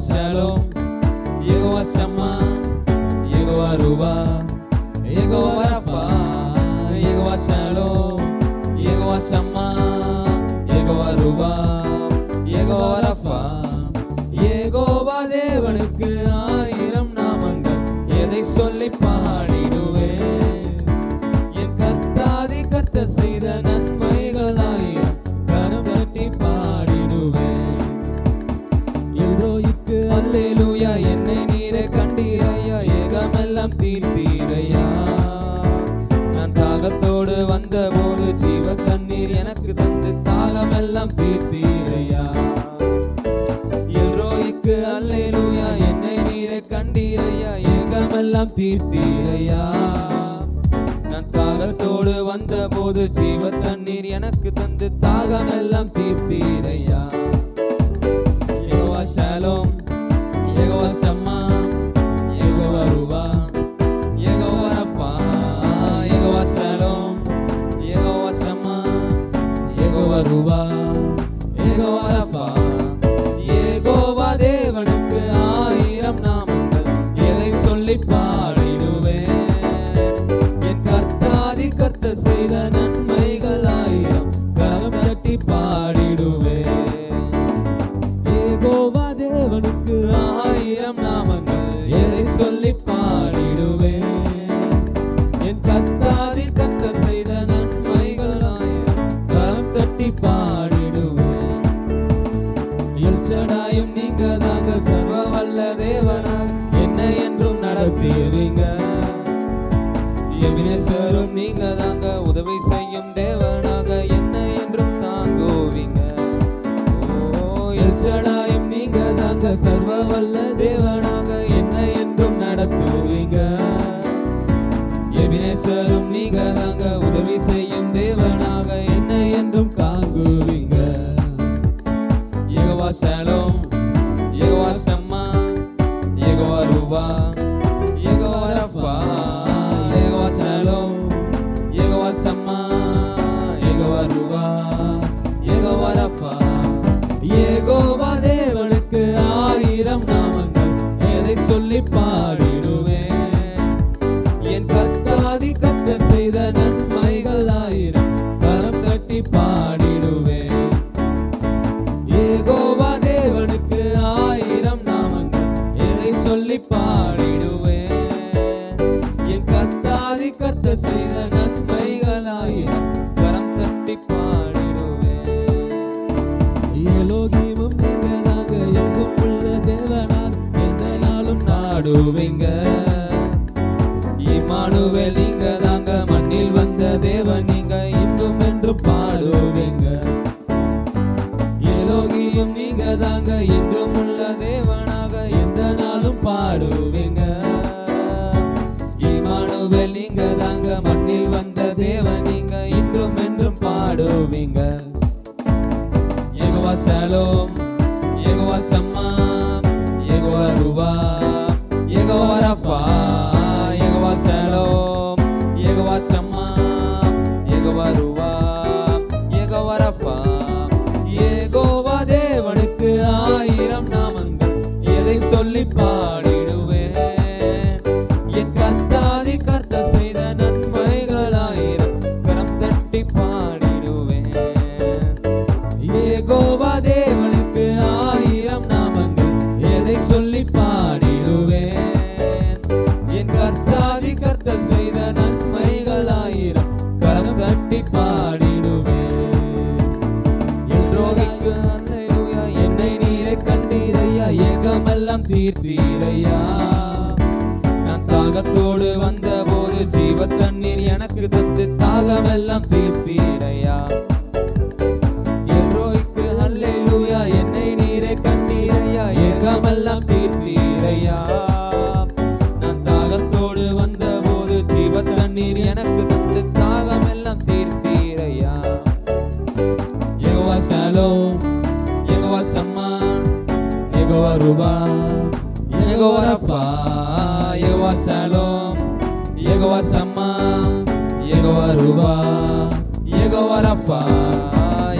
Shalom, Jehovah ஷம்மா, Jehovah ரூவா, Jehovah Rafah, Jehovah Shalom, Jehovah ஷம்மா, Jehovah ரூவா, Jehovah Rafah. Jehovah தேவனுக்கு 1000 நாமங்கள், எதை சொல்லி பாடிடுவேன். என் கர்த்தாதி கர்த்தர் செய்த நன்மைகளாயிரம், கரம் தட்டி பாடிடுவேன். எல்ரோய்க்கு அல்லேலூயா, என்னை நீரே கண்டீரையா, ஏகமெல்லாம் தீர்த்தீரையா. நான் தாகத்தோடு வந்தபோது ஜீவ தண்ணீர் எனக்கு தந்து தாகமெல்லாம் தீர்த்தீரையா. எல்ரோய்க்கு அல்லேலூயா, என்னை நீரே கண்டீரையா, ஏகமெல்லாம் தீர்த்தீரையா. நான் தாகத்தோடு வந்தபோது ஜீவ தண்ணீர் எனக்கு தந்து தாகமெல்லாம் தீர்த்தீரையா. யெகோவா ஷாலோம், யெகோவா ஷம்மா, யெகோவா ரூவா, யெகோவா ரஃபா, யெகோவா ஷாலோம், யெகோவா ஷம்மா, யெகோவா ரூவா, யெகோவா ரஃபா. யெகோவா தேவனுக்கு 1000 நாமங்கள், எதை சொல்லி பாடிடுவேன். என் கர்த்தாதி கர்த்தர் செய்த நன்மைகள் 1000, கரம் தட்டி பாடிடுவேன். யெகோவா தேவனுக்கு 1000 நாமங்கள், எதை சொல்லி பாடிடுவேன். என் கர்த்தாதி கர்த்தர் செய்த நன்மைகள் 1000, கரம் தட்டி பாடிடுவேன். எல்ஷடாயும் நீங்க தாங்க, சர்வ வல்ல தேவனாக என்னை என்றும் நடத்துவீங்க. எபினேசரும் நீங்க தாங்க, உதவி செய்யும் தேவனாக என்னை என்றும் தாங்குவீங்க. எல்ஷடாயும் நீங்க தாங்க, சர்வ வல்ல தேவனாக என்னை என்றும் நடத்துவீங்க. எபினேசரும் நீங்க தாங்க, உதவி செய்யும் தேவனாக என்னை என்றும் தாங்குவீங்க. யெகோவா ஷாலோம், யெகோவா ஷம்மா, யெகோவா ரூவா, யெகோவா ரஃபா, யெகோவா ஷாலோம், யெகோவா ஷம்மா, யெகோவா ரூவா, யெகோவா ரஃபா. யெகோவா தேவனுக்கு 1000 நாமங்கள், எதை சொல்லி பாடிடுவேன். என் கர்த்தாதி கர்த்தர் செய்த நன்மைகள் 1000, கரம் தட்டி பாடிடுவேன். யெகோவா தேவனுக்கு 1000 நாமங்கள், எதை சொல்லி பாடிடுவேன். என் கர்த்தாதி கர்த்தர் செய்த நன்மைகள் 1000, கரம் தட்டி பாடிடுவேன். எலோகிமும் நீங்க தாங்க, எங்கும் உள்ள தேவனாக எந்த நாளும் நாடுவீங்க. இம்மானுவேல் நீங்க தாங்க, மண்ணில் வந்த தேவன் நீங்க, இன்னும் என்று பாடுவீங்க. எலோகியும் நீங்க தாங்க, என்றும் உள்ள தேவனாக எந்த நாளும் பாடுவீங்க. இம்மானுவேல் நீங்க தாங்க, மண்ணில் வந்த தேவன் நீங்க, இன்றும் என்றும் பாடுவீங்க. யெகோவா ஷாலோம், யெகோவா ஷம்மா, யெகோவா ரூவா, யெகோவா ரஃபா, யெகோவா ஷாலோம், யெகோவா ஷம்மா, யெகோவா ரூவா, யெகோவா ரஃபா. யெகோவா தேவனுக்கு 1000 நாமங்கள், எதை சொல்லி பாடிடுவேன். என் கர்த்தாதி கர்த்தர் செய்த நன்மைகள் 1000, கரம் தட்டி பாடிடுவேன். யெகோவா தேவனுக்கு 1000 நாமங்கள், எதை சொல்லி பாடிடுவேன். என் கர்த்தாதி கர்த்தர் செய்த நன்மைகள் 1000, கரம் தட்டி பாடிடுவேன். எல்ரோய்க்கு அல்லேலூயா, என்னை நீரே கண்டீரையா, ஏகமெல்லாம் தீர்த்தீரையா. நான் தாகத்தோடு வந்தபோது ஜீவ தண்ணீர் எனக்கு தந்து தாகமெல்லாம் தீர்த்தீரையா. எல்ரோய்க்கு அல்லேலூயா, என்னை நீரே கண்டீரையா, ஏகமெல்லாம் தீர்த்தீரையா. நான் தாகத்தோடு வந்தபோது ஜீவ தண்ணீர் எனக்கு தந்து தாகமெல்லாம் தீர்த்தீரையா. யெகோவா ஷாலோம், யெகோவா ஷம்மா, யெகோவா ரூவா, யெகோவா ரஃபா, யெகோவா ஷாலோம், யெகோவா ஷம்மா, யெகோவா ரூவா, யெகோவா ரஃபா.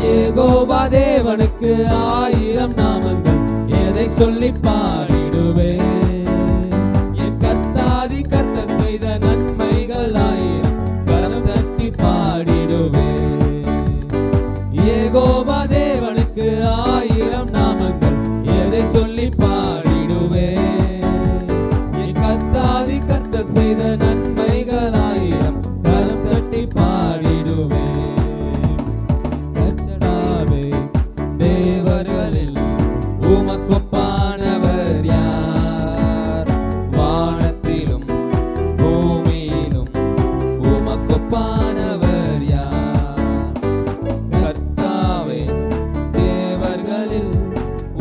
யெகோவா தேவனுக்கு 1000 நாமங்கள், எதை சொல்லி பாடிடுவேன். என் கர்த்தாதி கர்த்தர் செய்த நன்மைகள் ஆயிரம் கரம் தட்டி பாடிடுவேன். யெகோவா தேவனுக்கு ஆயிரம் நாமங்கள் எதை சொல்லி பாடிடுவேன். என் கர்த்தாதி கர்த்தர் செய்த நன்மைகள் ஆயிரம் கரம் தட்டி பாடிடுவேன். கர்த்தாவே தேவர்களில் உமக்கொப்பானவர் யார்? வானத்திலும் பூமியிலும் உமக்கொப்பானவர் யார்? கர்த்தாவே தேவர்களில்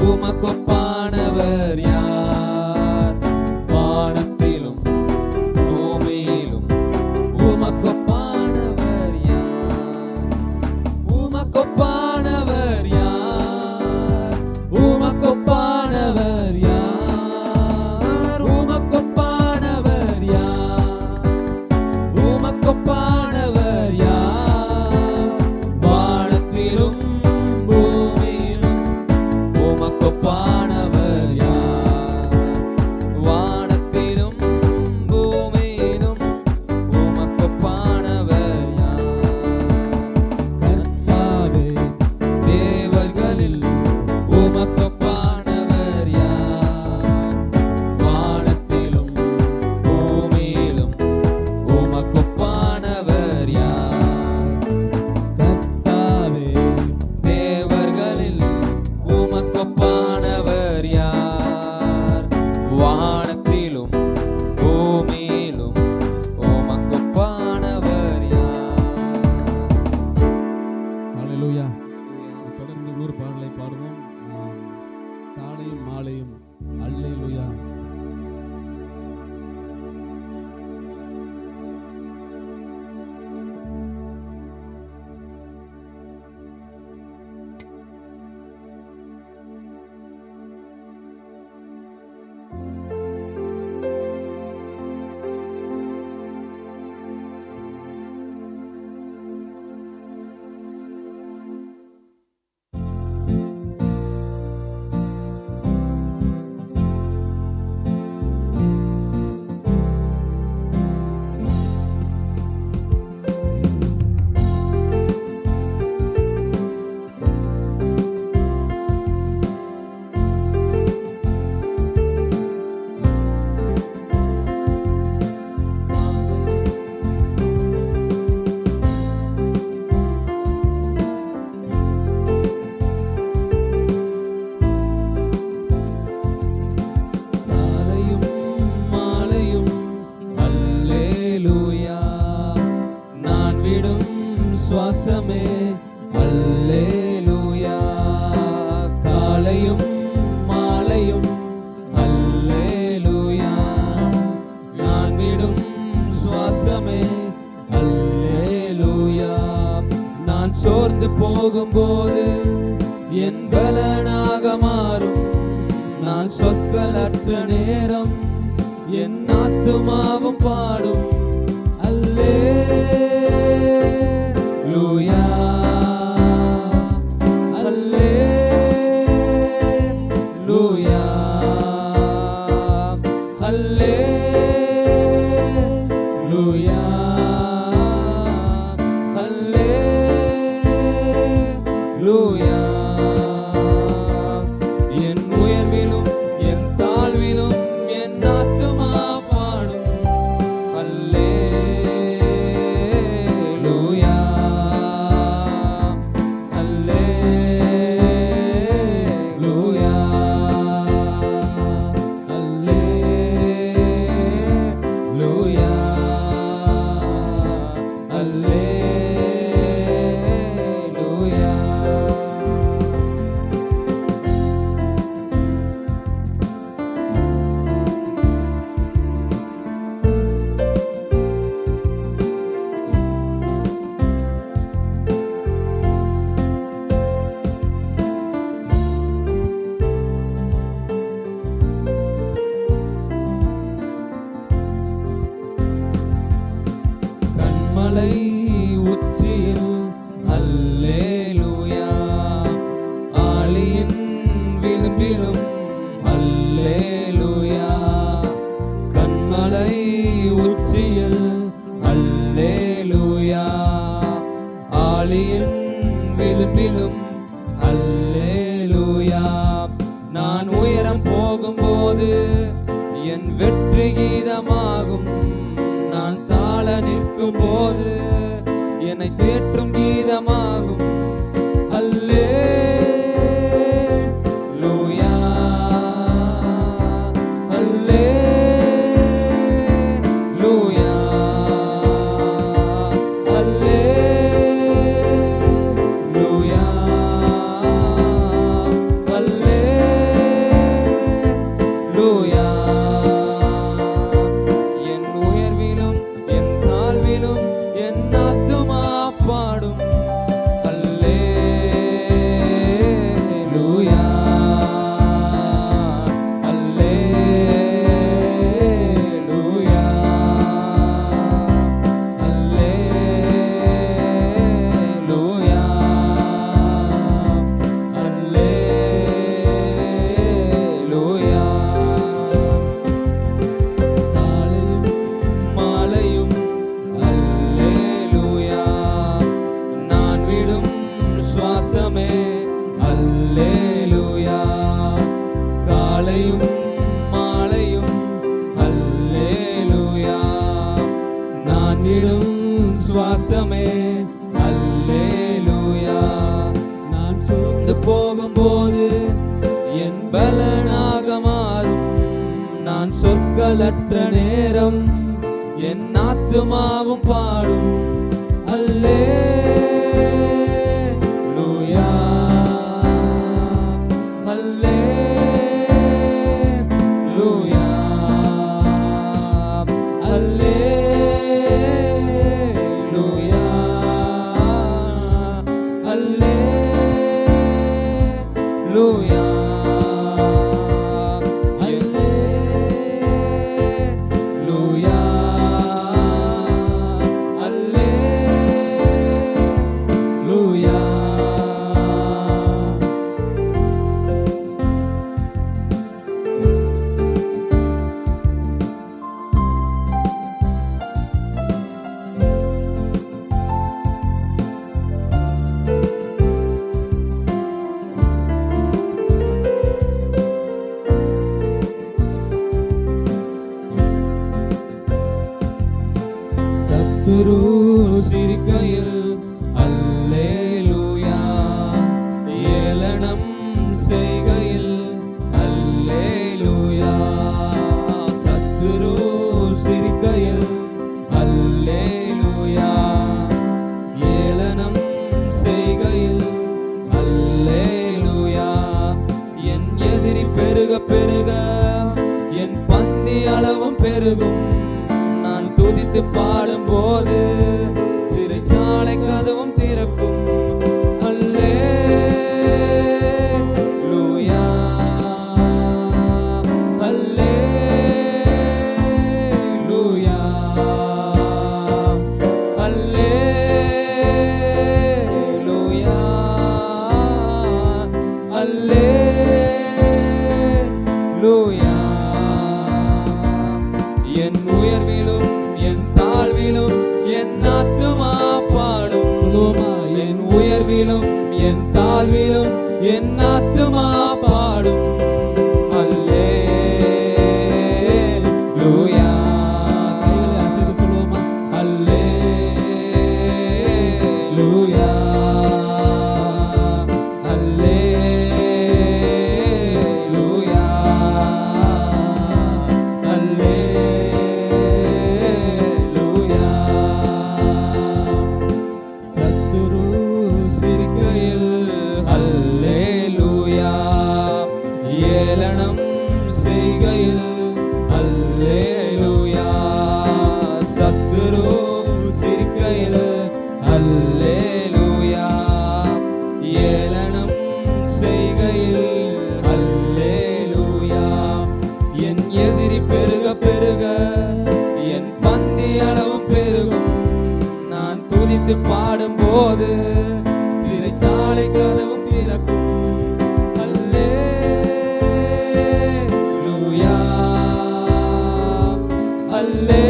உமக்கொப்பானவர் யார்? வானத்திலும் பூமியிலும் உமக்கொப்பானவர் யார்? உமக்கொப்பானவர் யார்? உமக்கொப்பானவர் யார்? உமக்கொப்பானவர் யார்? உமக்கொப்பானவர் யார்? வானத்திலும் பூமியிலும் உமக்கொப்பானவர் யார்? வானத்திலும் பூமியிலும் உமக்கொப்பானவர் யார்? கர்த்தாவே தேவர்களில் உமக்கொப்பானவர் யார்? வானத்திலும் பூமியிலும் உமக்கொப்பானவர் யார்? கர்த்தாவே தேவர்களில் உமக்கொப்பானவர் யார்? வானத்திலும் பூமியிலும் உமக்கொப்பானவர் யார்? ஹல்லேலூயா. தொடர்ந்து இன்னொரு பாடலை பாடுவோம். காலையும் மாலையும் அல்லேலூயா. காலையும் மாலையும் அல்லேலூயா. நான் விடும் சுவாசமே அல்லேலூயா. காலையும் மாலையும் அல்லேலூயா. நான் விடும் சுவாசமே அல்லேலூயா. நான் சோர்ந்து போகும்போது என் பலனாக மாறும். நான் சொற்களற்ற நேரம் என் ஆத்துமாவும் பாடும் அல்லேலூயா. அல்லேலூயா. அல்லேலூயா. அல்லேலூயா. என் உயர்விலும் என் தாழ்விலும் என் ஆத்துமா பாடும் அல்லேலூயா. நான் உயரம் போகும்போது என் வெற்றி கீதமாகும். நான் தாழ நிற்கும் போது என்னை தேற்றும் கீதமாகும். அல்லேலூயா, அல்லேலூயா, அல்லேலூயா, அல்லேலூயா. என் உயர்விலும் என் தாழ்விலும் என் ஆத்துமா பாடும். அல்லேலூயா, அல்லேலூயா, அல்லேலூயா, அல்லேலூயா. காலையும் மாலையும் அல்லேலூயா, நான் விடும் சுவாசமே அல்லேலூயா. காலையும் மாலையும் அல்லேலூயா, நான் விடும் சுவாசமே அல்லேலூயா. நான் சோர்ந்து போகும்போது என் பலனாக மாறும். நான் சொற்களற்ற நேரம் என் ஆத்துமாவும் பாடும். அல்லேலூயா, அல்லேலூயா, அல்லேலூயா, அல்லேலூயா, அல்லேலூயா, அல்லேலூயா. சத்துரு சிரிக்கையில் அல்லேலூயா, ஏளனம் செய்கையில் அல்லேலூயா. சத்துரு சிரிக்கையில் அல்லேலூயா, ஏளனம் செய்கையில் அல்லேலூயா. என் எதிரி பெருக பெருக என் பந்தி அளவும் பெருகும். நான் துதித்து பாடும்போது சிறைச்சாலை கதவும் திறக்கும். அல்லேலூயா, அல்லேலூயா, அல்லேலூயா, அல்லேலூயா. என் உயர்விலும் என் தாழ்விலும் என் ஆத்துமா பாடும். என் உயர்விலும் என் தாழ்விலும் என் ஆத்துமா பாடும். அல்லேலூயா. கைகளை அசைத்து சொல்லுவோமா? அல்லேலூயா, அல்லேலூயா, அல்லேலூயா. சத்துரு சிரிக்கையில் அல்லேலூயா, ஏளனம் செய்கையில் அல்லேலூயா. சத்துரு சிரிக்கையில் அல்லேலூயா, ஏளனம் செய்கையில் அல்லேலூயா. என் எதிரி பெருக பெருக என் பந்தி அளவும் பெருகும். நான் துதித்து பாடும்போது சிறைச்சாலை கதவும் திறக்கும். அல்லேலூயா, அல்லேலூயா,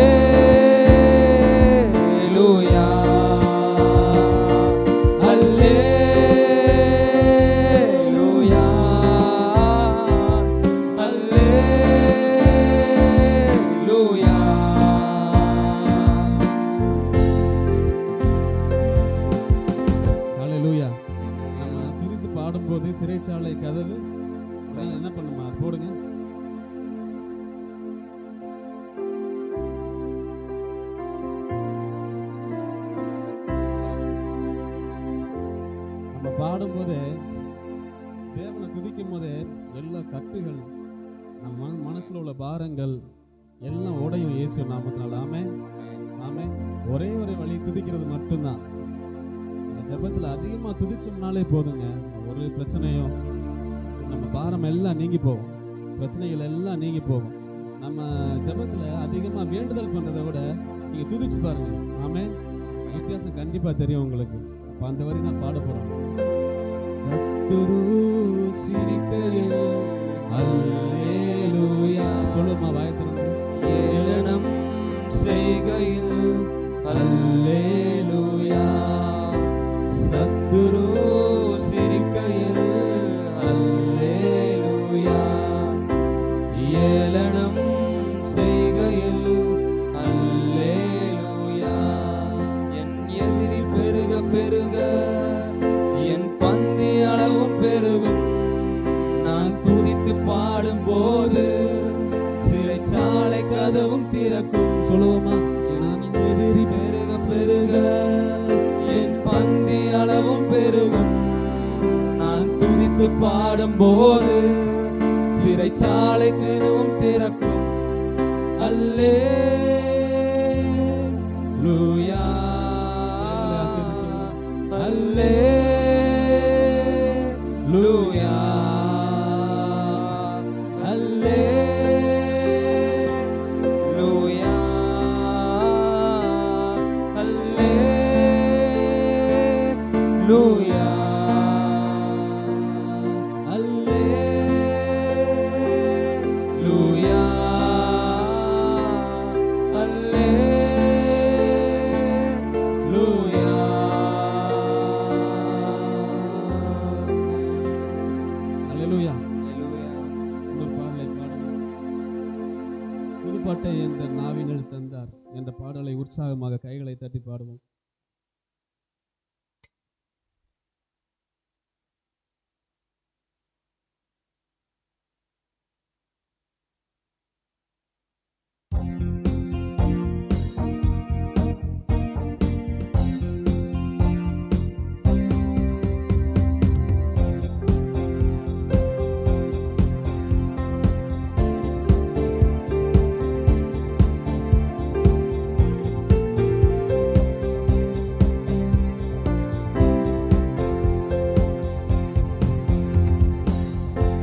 அல்லேலூயா, இருக்குது. உடனே என்ன பண்ணுமா போடுங்க. நம்ம பாடும்போதே தேவனை துதிக்கும் போதே எல்லா கட்டுகள் நம்ம மனசுல உள்ள பாரங்கள் எல்லாம் உடையும் இயேசு நாமத்தினால. ஆமென் ஆமென். ஒரே ஒரு வழி துதிக்கிறது மட்டும்தான். இந்த ஜெபத்துல அதிகமா துதிச்சோம்னாலே போதுங்க. ஒரு பிரச்சனையோ நம்ம பாரம் எல்லாம் நீங்கி போகும், பிரச்சனைகள் எல்லாம் நீங்கி போகும். நம்ம ஜெபத்துல அதிகமா வேண்டுதல் பண்றதை விட நீங்க துதிச்சு பாருங்க. ஆமென். வித்தியாசம் கண்டிப்பா தெரியும் உங்களுக்கு. அப்ப அந்த வரி தான் பாட போறோம். சத்துரு சிரிக்கையில் அல்லேலூயா சொல்லுமா வாயை திறந்து. ஏளனம் செய்கையில் அல்லேலூயா, சத்துரு சிரிக்கையில் அல்லேலூயா, ஏளனம் செய்கையில் அல்லேலூயா. என் எதிரி பெருக பெருக என் பந்தி அளவும் பெருகும். நான் துதித்து பாடும்போது சிறைச்சாலை கதவும் திறக்கும். சொல்லுவோமா? நான் எதிரி பெருக பெருக என் பந்தி அளவும் பெருகும். நான் துதித்து பாடும்போது சிறைச்சாலை கதவும் திறக்கும். அல்லேலூயா அல்லேலூயா அல்லேலூயா அல்லேலூயா அல்லேலூயா அல்லேலூயா. அல்லேலூயா. இன்னொரு பாடலை பாடுவோம். புதுப்பாட்டை என்ற நாவினில் தந்தார் என்ற பாடலை உற்சாகமாக கைகளை தட்டி பாடுவோம்.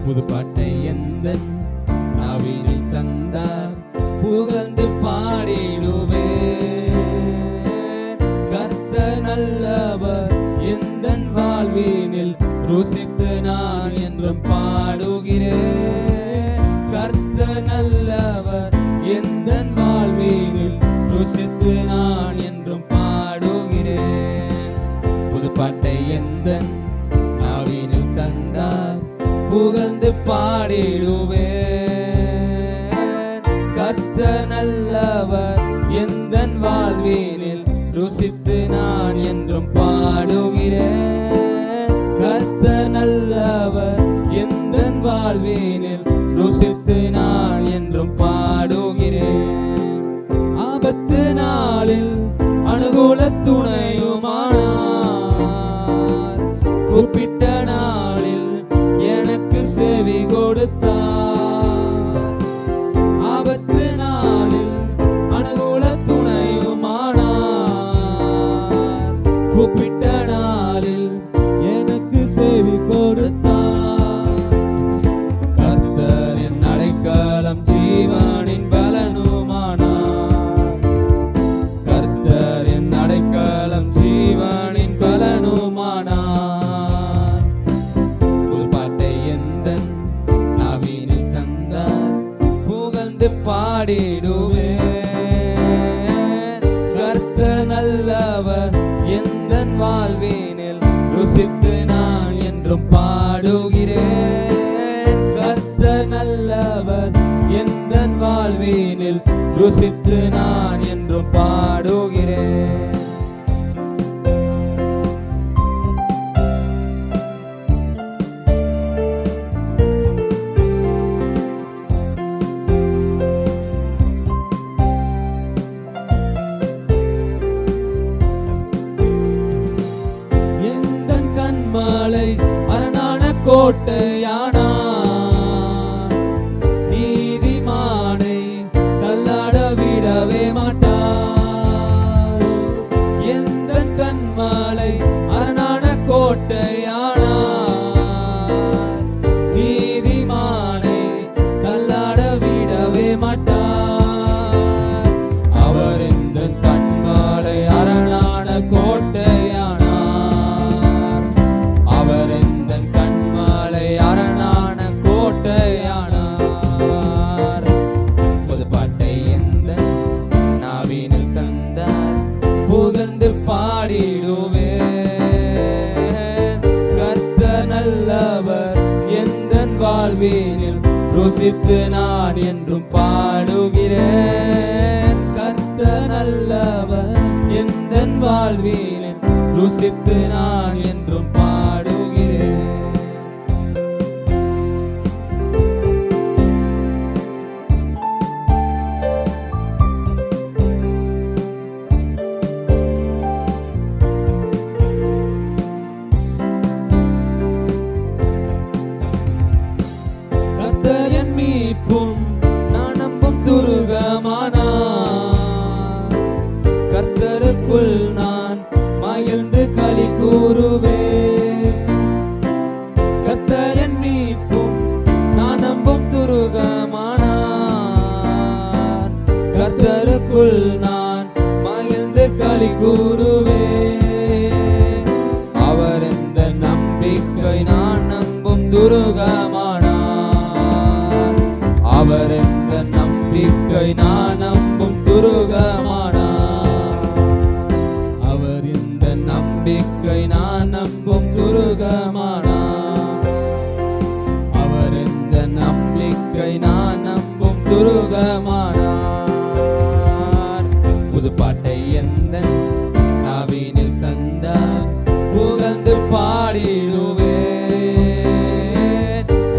புதுப்பாட்டை எந்தன் நாவினில் தந்தார், புகழ்ந்து பாடிடுவேன். கர்த்தர் நல்லவர் எந்தன் வாழ்வினில் ருசித்து நான் என்றும் பாடுகிறேன். கர்த்தர் நல்லவர் எந்தன் வாழ்வினில் ருசித்து நான் என்றும் பாடுகிறேன். புதுப்பாட்டை எந்தன் நாவினில் தந்தார், புகழ்ந்து பாடிடுவேன். கர்த்தர் நல்லவர் எந்தன் வாழ்வினில் ருசித்து நான் என்றும் பாடுகிறேன். கர்த்தர் நல்லவர் எந்தன் வாழ்வினில் ருசித்து நான் என்றும் பாடுகிறேன். ஆபத்து நாளில் அனுகூல துணையுமானார், கூப்பிட்ட நாளில் எனக்கு செவி கொடுத்தார். ஆபத்து நாளில் அனுகூல துணையுமானார், கூப்பிட்ட நாளில் எனக்கு செவி கொடுத்தார். கர்த்தர் என் அடைக்கலம் ஜீவனின் பலனுமானார். கர்த்தர் என் அடைக்கலம் ஜீவனின் பலனுமானார். புதுப்பாட்டை எந்தன் நாவினில் தந்தார், புகழ்ந்து பாடிடுவேன். கர்த்தர் நல்லவர் எந்தன் வாழ்வினில் ருசித்து நான் என்றும் பாடுகிறேன். கர்த்தர் நல்லவர் எந்தன் வாழ்வினில் ருசித்து நான் என்றும் பாடுகிறேன். எந்தன் வாழ்வினில் ருசித்து நான் என்றும் பாடுகிறேன். கர்த்தர் நல்லவர், எந்தன் வாழ்வினில் ருசித்து நான் என்றும் பாடுகிறேன். கர்த்தர் என் மீட்பும் நான் நம்பும் துருகமானார். கர்த்தருக்குள் நான் மகிழ்ந்து களி கூறுவேன். கர்த்தர் என் மீட்பும் நான் நம்பும் துருகமானார். கர்த்தருக்குள் நான் மகிழ்ந்து களி கூறுவேன். அவர் எந்த நம்பிக்கை நான் நம்பும் துருகமானார். அவர் எந்த நம்பிக்கை நான் நம்பும் துருகமானார். அவர் எந்த நம்பிக்கை நான் நம்பும் துருகமானார். அவர் எந்த நம்பிக்கை நான் நம்பும் துருகமானார். புதுப்பாட்டை எந்த நாவினில் தந்தார், புகழ்ந்து பாடிடுவேன்.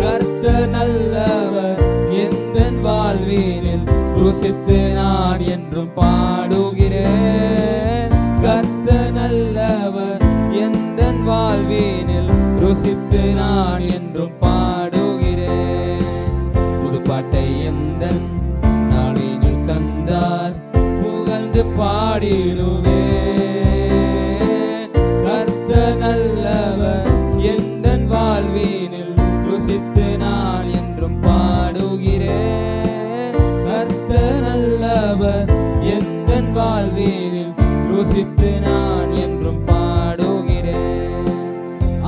கர்த்தர் நல்லவர், எந்தன் வாழ்வினில் ருசித்து நான் என்றும் பாடுகிறேன். கர்த்தர் நல்லவர், எந்தன் வாழ்வினில் ருசித்து நான் என்றும் பாடுகிறேன். புதுப்பாட்டை எந்தன் நாளினில் தந்தார், புகழ்ந்து பாடிடுவேன். கர்த்தர் நல்லவர், எந்தன் வாழ்வினில் ருசித்து நான் என்றும் பாடுகிறேன். கர்த்தர் நல்லவர், எந்தன் வாழ்வினில் ருசித்து நான் என்றும் பாடுகிறேன்.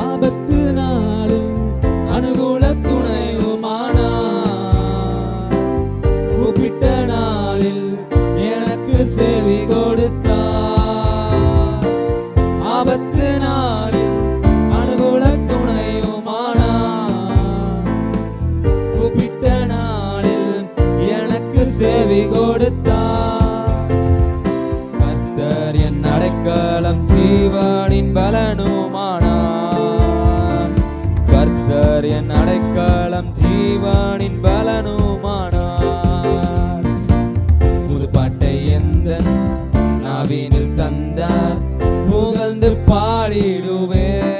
ஆபத்து நாளும் அனுகூல துணையுமானார். கூப்பிட்ட நாளில் எனக்கு செவி கொடுத்தார். ஆபத்து நாளில் அனுகூல துணையுமானார். கூப்பிட்ட நாளில் எனக்கு செவி கொடுத்தார். கர்த்தர் என் அடைக்கலம், ஜீவனின் பலனுமானார். கர்த்தர் என் அடைக்கலம், ஜீவனின் பலனுமானார். புதுப்பாட்டை எந்தன் நாவினில் தந்தார், புகழ்ந்து பாடிடுவேன்.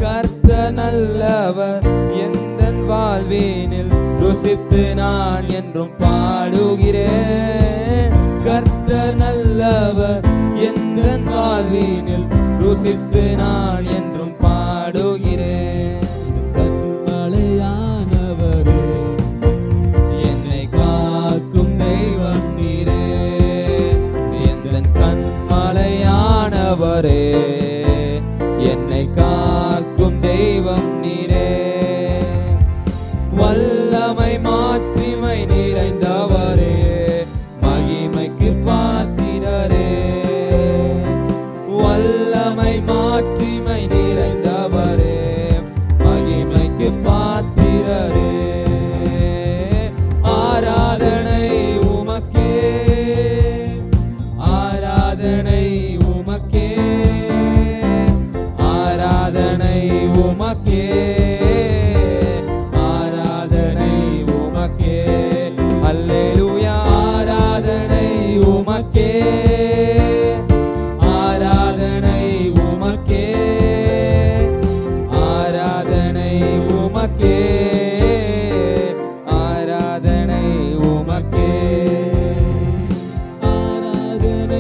கர்த்தர் நல்லவர், எந்தன் வாழ்வினில் ருசித்து நான் என்றும் பாடுகிறேன். கர்த்தர் நல்லவர், எந்தன் வாழ்வினில் ருசித்து நான் என்றும் பாடுகிறேன். கண்மலையானவரே, என்னை காக்கும் தெய்வம் நீரே. எந்தன் கண்மலையானவரே, என்னை காக்கும் தெய்வம் நீரே. வல்லமை மாட்சிமை நிறைந்தவரே, மகிமைக்கு பாத்திரரே. வல்லமை மாட்சிமை நிறைந்தவரே, மகிமைக்கு பாத்திரரே. ஆராதனை உமக்கே, ஆராதனை உமக்கே, ஆராதனை உமக்கே, ஆராதனை உமக்கே. அல்லேலூயா. ஆராதனை உமக்கே, ஆராதனை உமக்கே, ஆராதனை உமக்கே, ஆராதனை உமக்கே, ஆராதனை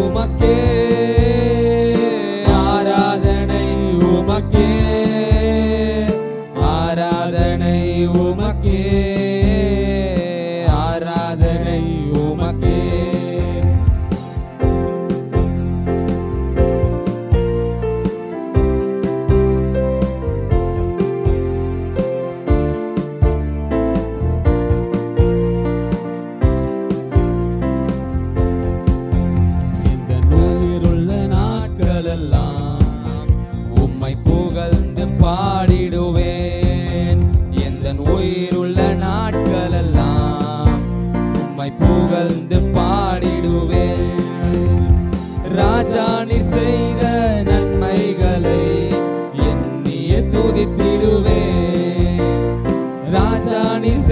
உமக்கே, ஆராதனை உமக்கே, ஆராதனை உமக்கே, ஆராதனை உமக்கே. இந்த உயிருள்ள நாட்களெல்லாம் உம்மை புகழ்ந்து பாடிடுவேன்.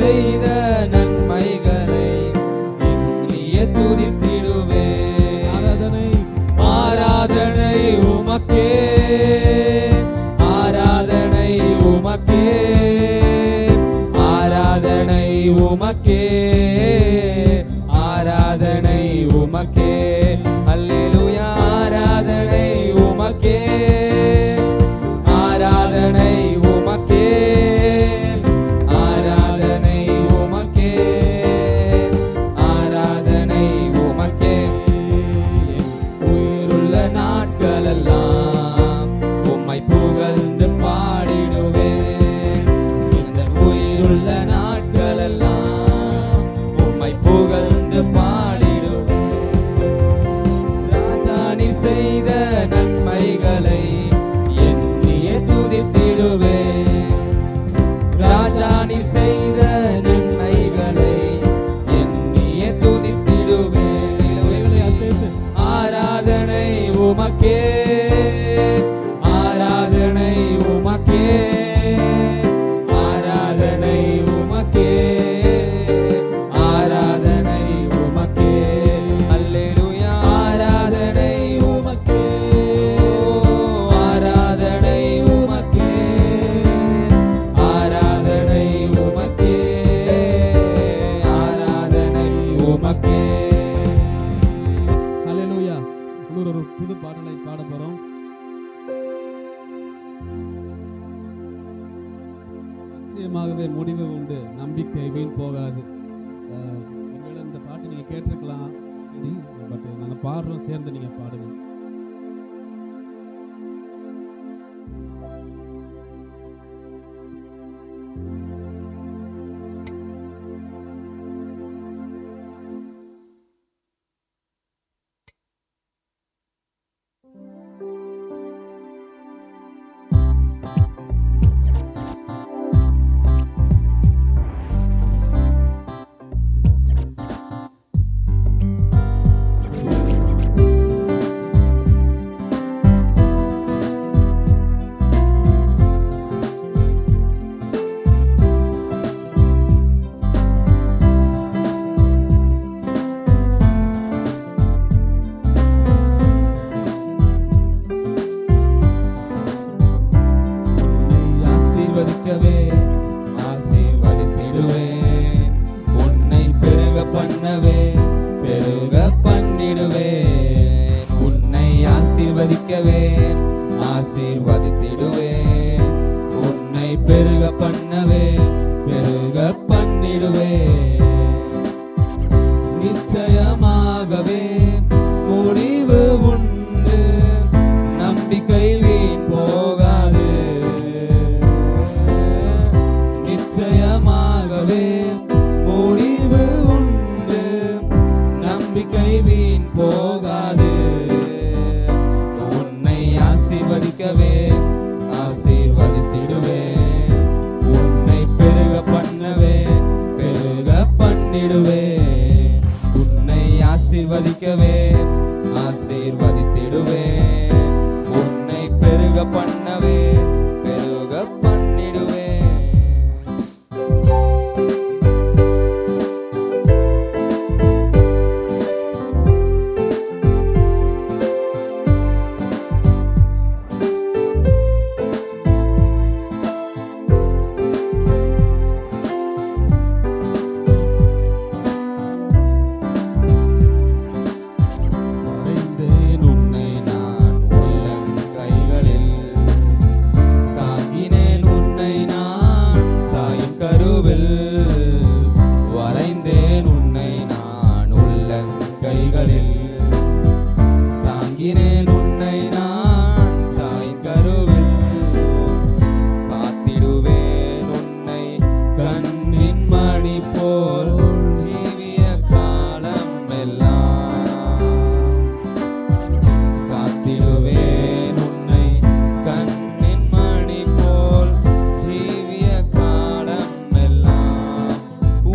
செய்த நன்மைகளை எண்ணியே துதித்திடுவேன். ஆராதனை ஆராதனை உமக்கே, ஆராதனை உமக்கே, ஆராதனை உமக்கே, ஆராதனை உமக்கே. அல்லேலூயா. ஆராதனை உமக்கே, ஆராதனை உமக்கே, ஆராதனை உமக்கே, ஆராதனை உமக்கே. உயிருள்ள நாட்களெல்லாம் உம்மை புகழ்ந்து பாடிடுவேன். இந்த உயிருள்ள நாட்களெல்லாம் உம்மை புகழ்ந்து பாடிடுவேன். ராஜா நீர் செய்த நன்மைகளை எண்ணியே துதித்திடுவேன். ராஜா நீர் செய்த நன்மைகளை எண்ணியே துதித்திடுவேன். ஆராதனை உமக்கே, ஆராதனை உமக்கே, ஆராதனை உமக்கே, ஆராதனை உமக்கே. அல்லேலூயா. ஆராதனை உமக்கே, ஆராதனை உமக்கே, ஆராதனை உமக்கே, ஆராதனை உமக்கே. ஹல்லேலூயா. இன்னொரு புது பாடலை பாட போறோம். நிச்சயமாகவே முடிவு உண்டு, நம்பிக்கை வீண் போகாது. ஒருவேளை இந்த பாட்டு நீங்க கேட்டிருக்கலாம், பட் நாங்க பாடுறோம், சேர்ந்து நீங்க பாடுங்க. ஆசீர்வதிக்கவே ஆசீர்வதித்திடுவேன். உன்னை பெருக பண்ணவே பெருக பண்ணிடுவேன். உன்னை ஆசீர்வதிக்கவே ஆசீர்வதித்திடுவேன். உன்னை பெருக பண்ணவே பெருக பண்ணிடுவேன். நிச்சயமாகவே முடிவு உண்டு, நம்பிக்கை வீண் போகாது. நிச்சயமாகவே முடிவு உண்டு, நம்பிக்கை வீண் போகாது. உன்னை ஆசீர்வதிக்கவே ஆசீர்வதித்திடுவேன். உன்னை பெருக பண்ணவே பெருக பண்ணிடுவேன். உன்னை ஆசீர்வதிக்கவே ஆசீர்வதித்திடுவேன். உன்னை பெருக பண்ணவே பெருக பண்ணிடுவேன். வரைந்தேன் உன்னை நான் உள்ளங்கைகளில், தாங்கினேன் உன்னை நான் தாயின் கருவில். வரைந்தேன் உன்னை நான் உள்ளங்கைகளில், தாங்கினேன் உன்னை நான் தாயின் கருவில். காத்திடுவேன் உன்னை கண்ணின் மணி போல் ஜீவிய காலம் எல்லாம். காத்திடுவேன் உன்னை கண்ணின் மணி போல் ஜீவிய காலம் எல்லாம்.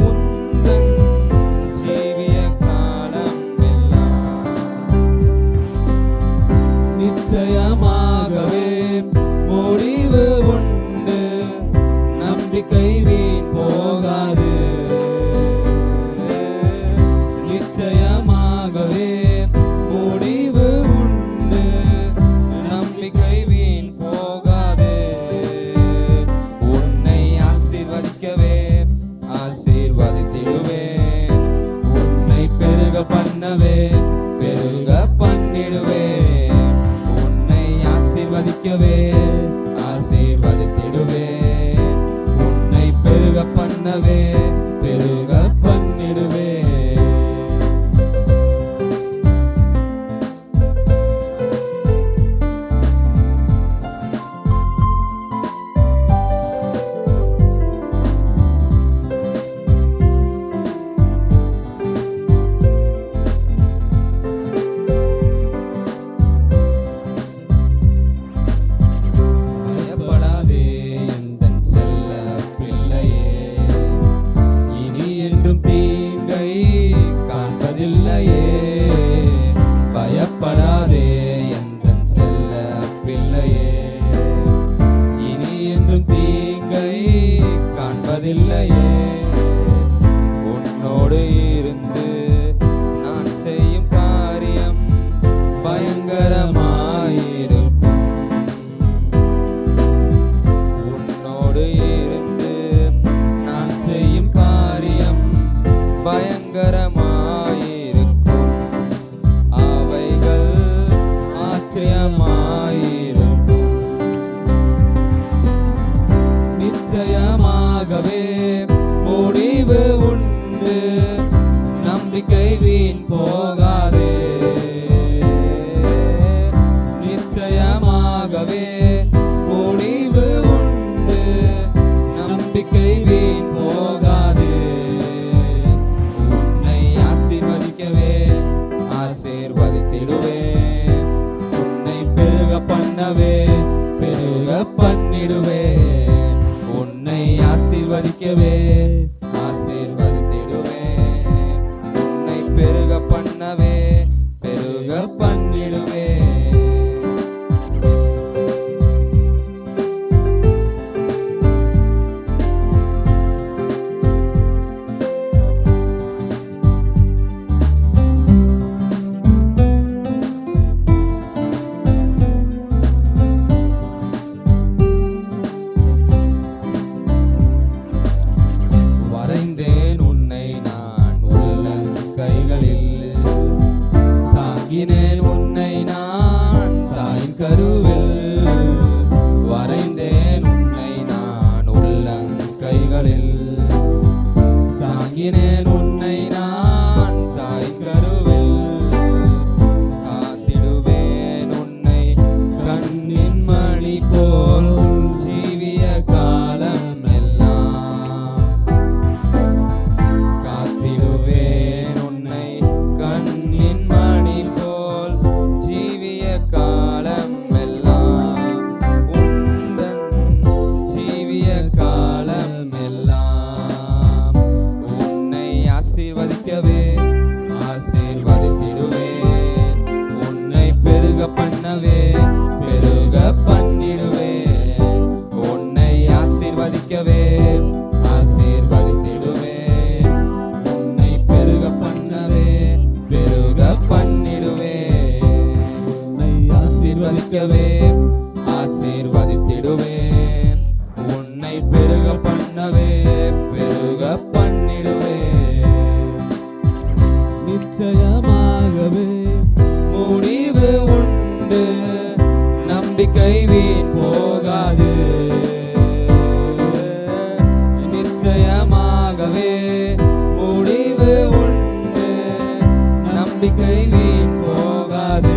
உந்தன் ஜீவிய காலம் எல்லாம். நிச்சயமாகவே முடிவு உண்டு, நம்பிக்கை வீண் போகாது. பண்ணவே பெருக பண்ணிடுவே. பயப்படாதே எந்தன் செல்ல பிள்ளையே, இனி என்றும் தீங்கை காண்பதில்லையே. உன்னோடு இருந்து நான் செய்யும் காரியம் பயங்கரமாயிருக்கும். உன்னோடு இருந்து நான் செய்யும் காரியம் பயங்கரமாயிருக்கும். நிச்சயமாகவே முடிவு உண்டு, நம்பிக்கை வீண் போகாதே. நிச்சயமாகவே முடிவு உண்டு, நம்பிக்கை வீண் போகாதே. உன்னை ஆசீர்வதிக்கவே ஆசீர்வதித்திடுவேன், உன்னை பெருக பண்ணவே பெருக பண்ணிடுவேன். உன்னை ஆசீர்வதிக்கவே ஆசீர்வதித்திடுவேன், உன்னை பெருக பண்ணவே பெருக பண்ணிடுவேன். தாங்கினேன் உன்னை நான் தாயின் கருவில், வரைந்தேன் உன்னை நான் உள்ளங்கைகளில். தாங்கினேன் உன்னை நான் தாயின் கருவில், காத்திடுவேன் உன்னை கண்ணின் மணி போல் ஜீவிய காலம் எல்லாம். காத்திடுவேன் உன்னை கண்ணின் மணி போல் ஜீவிய காலம் எல்லாம். உந்தன் ஜீவிய காலம் எல்லாம். உன்னை ஆசீர்வதிக்கவே ஆசீர்வதித்திடுவேன், உன்னை பெருக பண்ணவே பெருக பண்ணிடுவேன். உன்னை ஆசீர்வதிக்கவே ஆசீர்வதித்திடுவேன், உன்னை பெருக பண்ணவே பெருக பண்ணிடுவேன். உன்னை ஆசீர்வதிக்கவே ஆசீர்வதித்திடுவேன், உன்னை பெருக பண்ணவே பெருக பண்ணிடுவேன். நிச்சயமாகவே முடிவு உண்டு, நம்பிக்கை வீண் போகாது. நிச்சயமாகவே முடிவு உண்டு, நம்பிக்கை வீண் போகாது.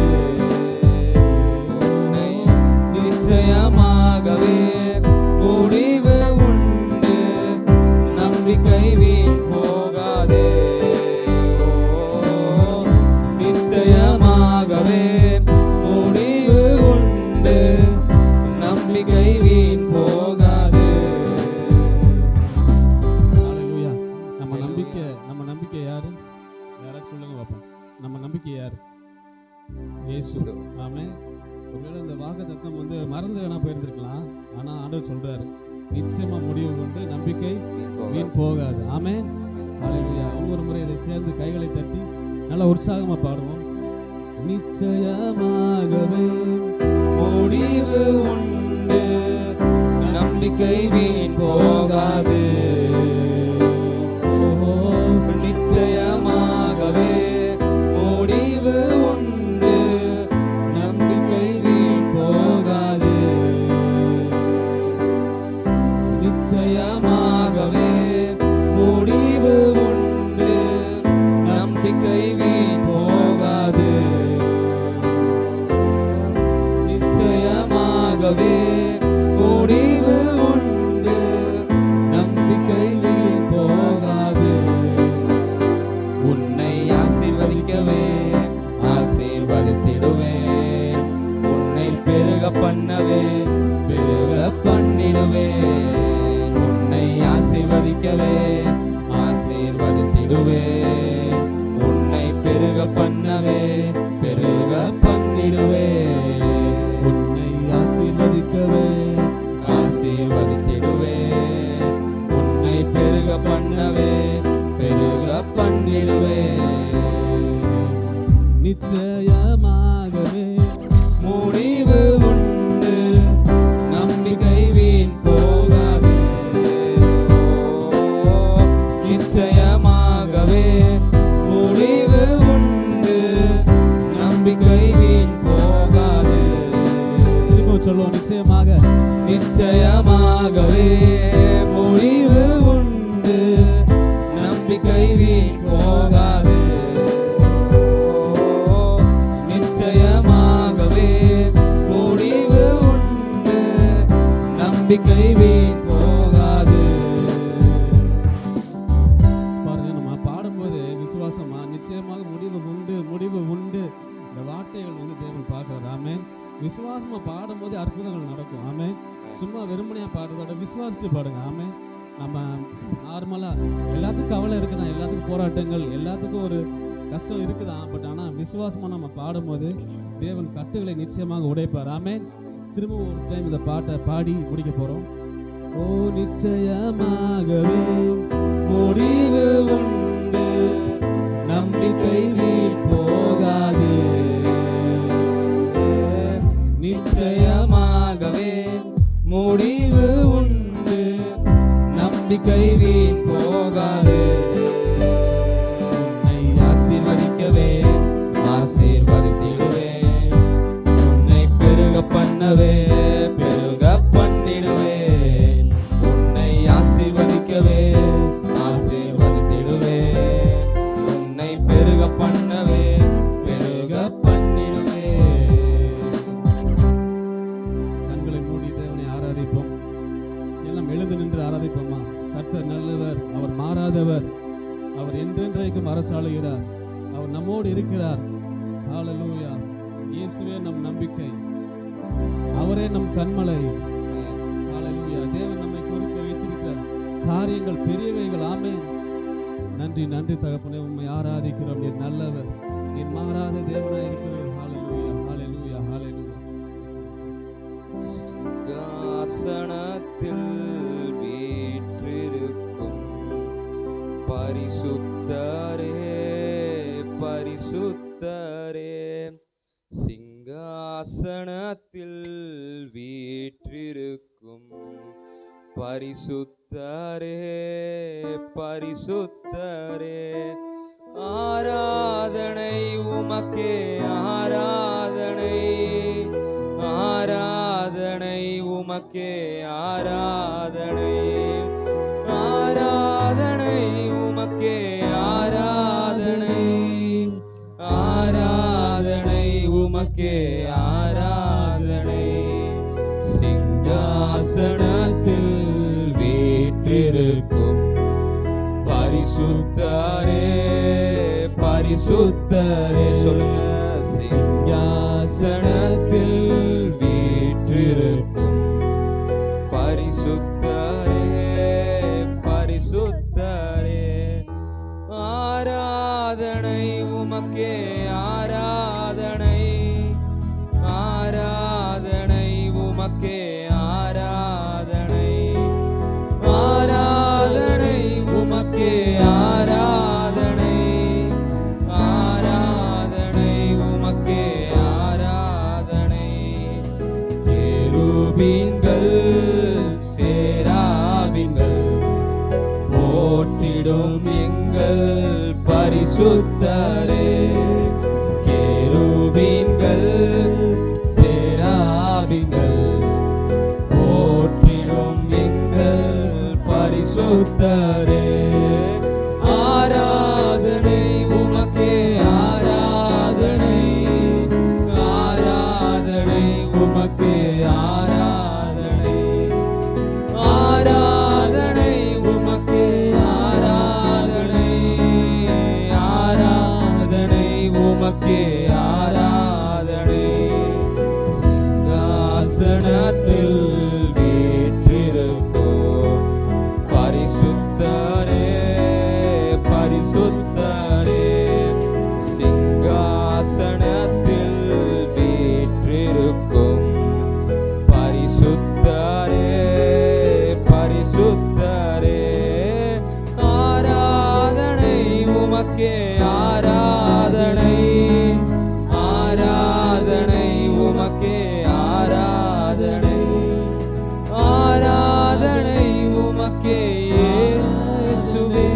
நிச்சயமாகவே முடிவு உண்டு, நம்பிக்கை வீண் போகாதே. நிச்சயமாகவே முடிவு உண்டு, நம்பிக்கை வீண் போகாது. ஹல்லேலூயா. நம்ம நம்பிக்கை யாரு? யாராச்சும் சொல்லுங்க பாப்போம். நம்ம நம்பிக்கை யாரு? இயேசு. ஆமென். ஒருவேளை இந்த வாக்குத்தத்தம் மறந்து வேணா போயிருந்திருக்கலாம். ஆனா ஆண்டவர் சொல்றாரு, நிச்சயமா முடிவு கொண்டு நம்பிக்கை வீண் போகாது. ஆமென். ஹல்லேலூயா. ஒவ்வொரு முறை இதை சேர்ந்து கைகளை தட்டி நல்லா உற்சாகமா பாடுவோம். நிச்சயமாகவே முடிவு உண்டு, நம்பிக்கை வீண் போகாது. நிச்சயமாகவே முடிவு உண்டு, நம்பிக்கை வீண் போகாது. நிச்சயமாகவே பண்ணவே பெருக பண்ணிடுவே. நிச்சயமாகவே முடிவு உண்டு, நம்பிக்கை வீண் போகாது. நிச்சயமாகவே முடிவு உண்டு, நம்பிக்கை வீண் போகாது. திரும்ப சொல்லுவோம், நிச்சயமாக நிச்சயமாகவே முடிவு உண்டு, நம்பிக்கை வீண் போகாது. நிச்சயமாகவே முடிவு உண்டு, நம்பிக்கை வீண் போகாது. பாருங்க, நம்ம பாடும்போது விசுவாசமா நிச்சயமாக முடிவு உண்டு, முடிவு உண்டு, இந்த வார்த்தைகள் தேவன் பார்க்கிறார். ஆமென். விசுவாசமா பாடும்போது அற்புதங்கள் நடக்கும். ஆமென். சும்மா வெறுமனையா பாடுறதோட விசுவாசிச்சு பாடுங்க. ஆமென். நம்ம நார்மலா எல்லாத்துக்கும் கவலை இருக்குதான், எல்லாத்துக்கும் போராட்டங்கள், எல்லாத்துக்கும் ஒரு கஷ்டம் இருக்குதான். பட் ஆனால் விசுவாசமா நம்ம பாடும்போது தேவன் கட்டுகளை நிச்சயமாக உடைப்பார். ஆமென். திரும்ப ஒரு டைம் இந்த பாட்டை பாடி முடிக்க போறோம். ஓ நிச்சயமாகவே முடிவு உண்டு, நம்பிக்கை வீண் போகாது. நிச்சயமாகவே முடிவு உண்டு, நம்பிக்கை வீண் போகாது. உன்னை ஆசீர்வதிக்கவே ஆசீர்வதித்திடுவே, உன்னை பெருக பண்ணவே பெருக பண்ணிடுவே. உன்னை ஆசீர்வதிக்கவே ஆசீர்வதித்திடுவே, உன்னை பெருக பண்ணவே பெருக பண்ணிடுவே. கண்களை மூடி தேவனை ஆராதிப்போம். எல்லாம் எழுந்து நின்று ஆராதிப்போமா. கர்த்தர் நல்லவர், அவர் மாறாதவர், அவர் என்றென்றைக்கும் அரசாளுகிறார், அவர் நம்மோடு இருக்கிறார். ஹல்லேலூயா. இயேசுவே நம் நம்பிக்கை, அவரே நம் கண்மலை. ஹல்லேலூயா. தேவன் நம்மை குறித்து வைத்திருக்கிற காரியங்கள் பெரியவைகள். ஆமென். நன்றி நன்றி தகப்பனே, உம்மை ஆராதிக்கிறோம். நீர் நல்லவர், நீர் மாறாத தேவனாய் இருக்கிறீர். ஹல்லேலூயா ஹல்லேலூயா ஹல்லேலூயா. சிங்காசனத்தில் வீற்றிருக்கும் பரிசுத்தரே பரிசுத்தரே, சிங்காசனத்தில் வீற்றிருக்கும் பரிசுத்தரே பரிசுத்தரே. ஆராதனை உமக்கே ஆராதனை, ஆராதனை உமக்கே ஆராதனை, ஆராதனை உமக்கே ஆராதனை, ஆராதனை உமக்கே ஆராதனை. சிங்காசனத்தில் வீற்றிருக்கும் பரிசுத்தரே பரிசுத்தரே. சொல்லுங்க. சிங்காசனத்தில் வீற்றிருக்கும் பரிசுத்தரே பரிசுத்தரே. ஆராதனை உமக்கே ஆராதனை, ஆராதனை உமக்கே ஆராதனை, ஆராதனை உமக்கே ஆராதனை, ஆராதனை உமக்கே ஆராதனை. கேருபீன்கள் சேராபீன்கள் போற்றிடும் எங்கள் பரிசுத்தரே. கேருபீன்கள் சேராபீன்கள் போற்றிடும் எங்கள் பரிசுத்தரே. ஆராதனை உமக்கே ஆராதனை, ஆராதனை உமக்கே ஆராதனை, ஆராதனை உமக்கே ஆராதனை, ஆராதனை உமக்கே ஆராதனை. சிங்காசனத்தில் வீற்றிருக்கும் பரிசுத்தரே உமக்கே ஆராதனை, ஆராதனை உமக்கே ஆராதனை, ஆராதனை உமக்கே இயேசுவே,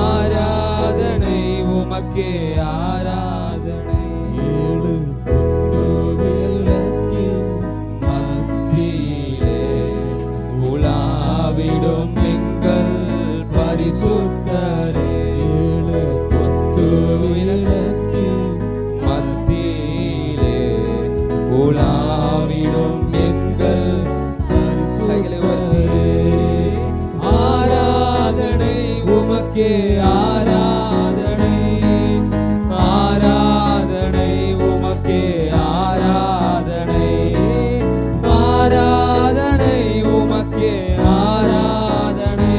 ஆராதனை உமக்கே ஆராதனை. ஏழு குத்துவிளக்கின் மத்தியிலே உலாவிடும் எங்கள் பரிசுத்தரே, ஏழு குத்துவிளக்கின் மத்தியிலே உலாவிடும் எங்கள் பரிசுத்தரே, ஆராதனை உமக்கே ஆராதனை, ஆராதனை உமக்கே ஆராதனை, ஆராதனை உமக்கே ஆராதனை,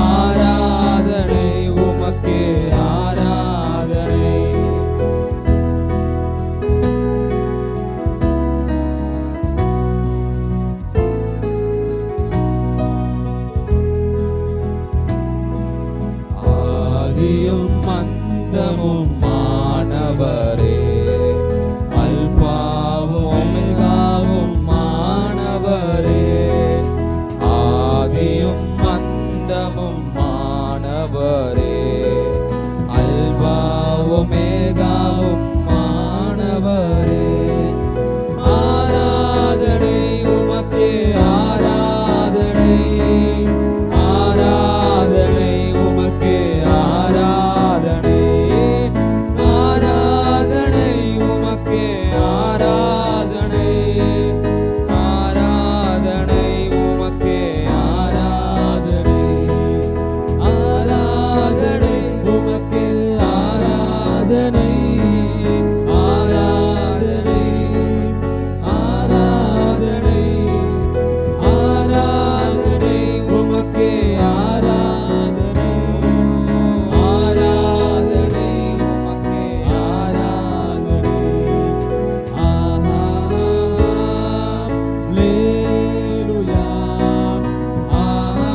ஆராதனை உமக்கே ஆராதனை. ஆதியும் அந்தமும் மாணவரே, அல்பாவும் ஒமேகாவும் மாணவரே, ஆதியும் அந்தமும் மாணவரே, அல்பாவும் ஒமேகாவும் மாணவரே, ஆராதனை உமக்கே ஆராதனை, ஆராதனை உமக்கே ஆராதனை, ஆராதனை உமக்கே ஆராதனை, ஆராதனை உமக்கே ஆராதனை, ஆராதனை உமக்கே ஆராதனை, ஆராதனை, ஆராதனை, ஆராதனை உமக்கே ஆராதனை, ஆராதனை உமக்கே ஆராதனை. ஆஹா அல்லேலூயா, ஆஹா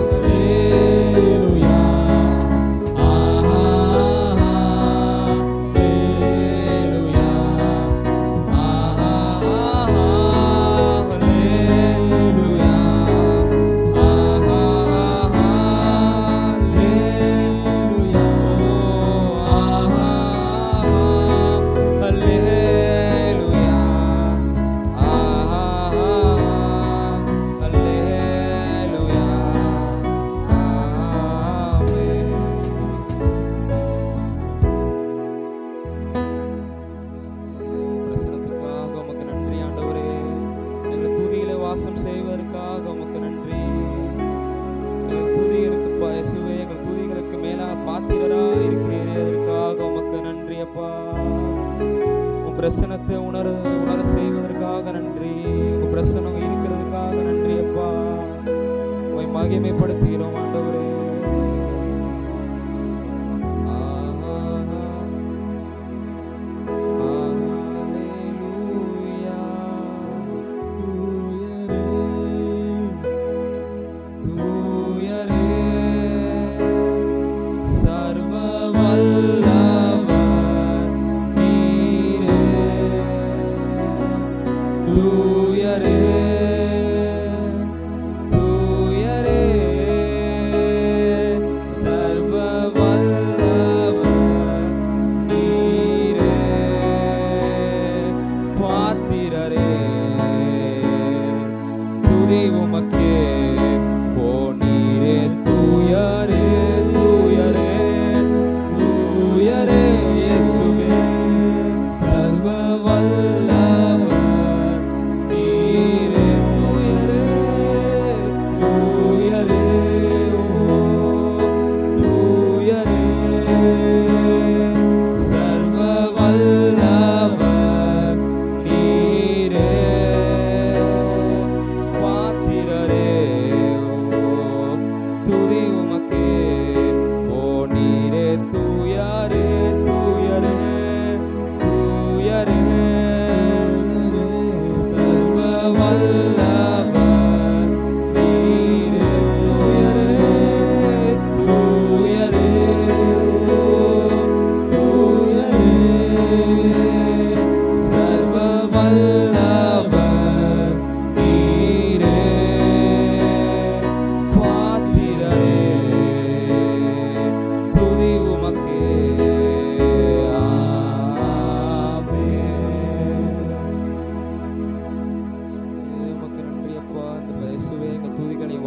அல்லேலூயா, ஆஹா அல்லேலூயா, ஆஹா அல்லேலூயா, ஆஹா அல்லேலூயா, ஆஹா அல்லேலூயா, ஆஹா அல்லேலூயா, ஆமென். பிரசன்னத்துக்காக உமக்கு நன்றி ஆண்டவரே, எங்கள் துதியில வாசம் செய்வதற்காக உமக்கு நன்றி. எங்கள் துதிகளுக்கு இயேசுவே, எங்கள் துதிகளுக்கு மேலா பாத்திரரா இருக்கிறீரே, அதற்காக உமக்கு நன்றி அப்பா. உன் பிரசன்னத்தை உணர செய்வதற்காக நன்றி, உன் பிரசன்னம் இருக்கிறதுக்காக நன்றி அப்பா. உம்மை மகிமைப்படுத்துகிறோம் ஆண்டவரே. ஹalleluya, தூயரே சர்வ வல்லவர் நீரே, தூயரே, தூயரே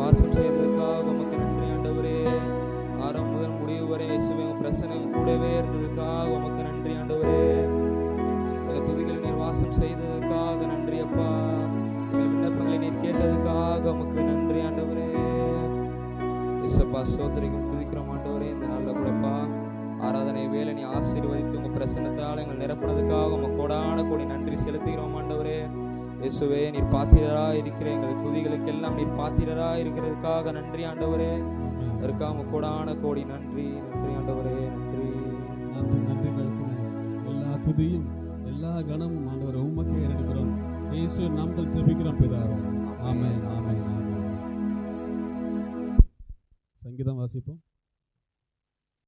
வாசம் செய்ததுக்காக உமக்கு நன்றி ஆண்டவரே. ஆரம்பம் முதல் முடிவு வரை இயேசுவே உங்க பிரசன்னம் கூடவே இருந்ததுக்காக உமக்கு நன்றி ஆண்டவரே. எங்கள் துதிகளில் நீர் வாசம் செய்ததுக்காக நன்றி அப்பா. எங்கள் விண்ணப்பங்களை நீர் கேட்டதுக்காக உமக்கு நன்றி ஆண்டவரே. இயேசப்பா ஸ்தோத்திரிக்கிறோம், துதிக்கிறோம் ஆண்டவரே. இந்த நாளில் கூடப்பா ஆராதனை வேலை நீ ஆசீர்வதித்து உங்கள் பிரசன்னத்தால் எங்கள் நிரப்புனதுக்காக உங்கள் கோடான கோடி நன்றி செலுத்துகிறோம் ஆண்டவரே. இயேசுவே நீர் பாத்திரரா இருக்கிற எங்கள் துதிகளுக்கெல்லாம் நீர் பாத்திரரா இருக்கிறதுக்காக நன்றி ஆண்டவரே. அதற்காக கோடான கோடி நன்றி நன்றி ஆண்டவரே. நன்றி நன்றி நன்றி தகப்பனே. எல்லா துதியும் எல்லா கணமும் ஆண்டவரை உமக்கே எடுக்கிறோம். இயேசு நாமத்தில் ஜெபிக்கிறோம் பிதாவே. ஆமென் ஆமென் ஆமென். சங்கீதம் வாசிப்போம்.